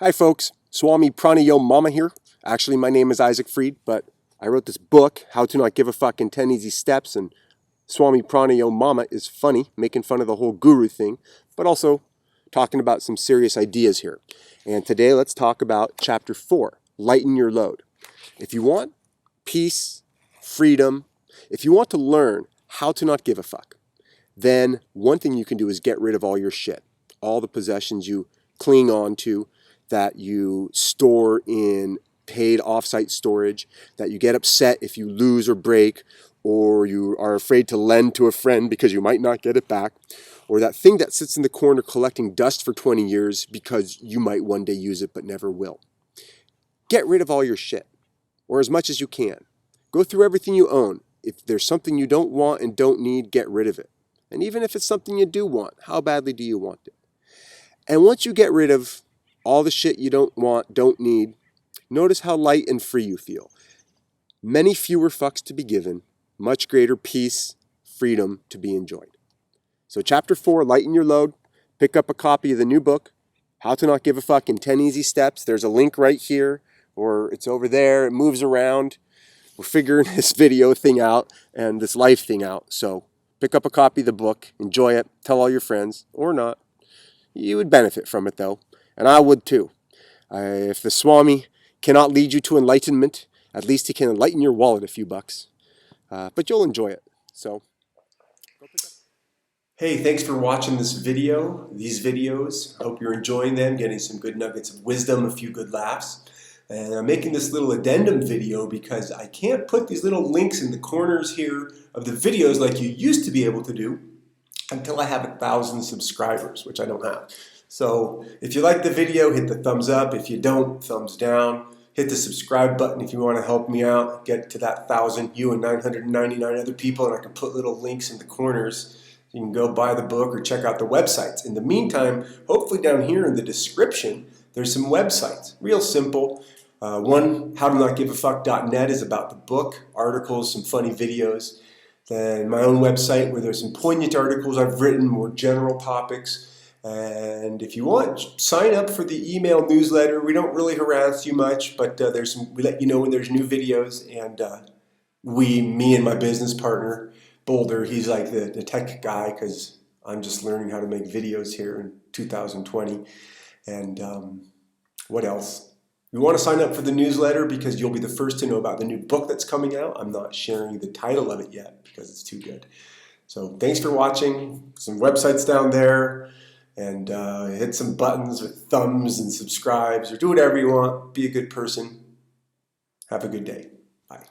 Hi folks, Swami Pranayo Mama here. Actually, my name is Isaac Fried, but I wrote this book, How to Not Give a Fuck in 10 Easy Steps, and Swami Pranayo Mama is funny, making fun of the whole guru thing, but also talking about some serious ideas here. And today let's talk about Chapter 4, Lighten Your Load. If you want peace, freedom, if you want to learn how to not give a fuck, then one thing you can do is get rid of all your shit, all the possessions you cling on to, that you store in paid offsite storage, that you get upset if you lose or break, or you are afraid to lend to a friend because you might not get it back, or that thing that sits in the corner collecting dust for 20 years because you might one day use it but never will. Get rid of all your shit, or as much as you can. Go through everything you own. If there's something you don't want and don't need, get rid of it. And even if it's something you do want, how badly do you want it? And once you get rid of all the shit you don't want, don't need, notice how light and free you feel. Many fewer fucks to be given, much greater peace, freedom to be enjoyed. So Chapter 4, Lighten Your Load. Pick up a copy of the new book, How to Not Give a Fuck in 10 Easy Steps. There's a link right here, or it's over there. It moves around. We're figuring this video thing out and this life thing out. So pick up a copy of the book, enjoy it, tell all your friends, or not. You would benefit from it though, and I would too. If the Swami cannot lead you to enlightenment, at least he can enlighten your wallet a few bucks. But you'll enjoy it. So, go pick up. Hey, thanks for watching these videos. I hope you're enjoying them, getting some good nuggets of wisdom, a few good laughs. And I'm making this little addendum video because I can't put these little links in the corners here of the videos like you used to be able to do until I have 1,000 subscribers, which I don't have. So if you like the video, hit the thumbs up. If you don't, thumbs down. Hit the subscribe button if you want to help me out, get to that 1,000, you and 999 other people, and I can put little links in the corners. You can go buy the book or check out the websites. In the meantime, hopefully down here in the description, there's some websites. Real simple. One, howtonotgiveafuck.net is about the book, articles, some funny videos. Then my own website where there's some poignant articles I've written, more general topics. And if you want, sign up for the email newsletter. We don't really harass you much, but we let you know when there's new videos. And me and my business partner, Boulder, he's like the tech guy because I'm just learning how to make videos here in 2020. And what else? You want to sign up for the newsletter because you'll be the first to know about the new book that's coming out. I'm not sharing the title of it yet because it's too good. So thanks for watching. Some websites down there. And hit some buttons with thumbs and subscribes or do whatever you want. Be a good person. Have a good day. Bye.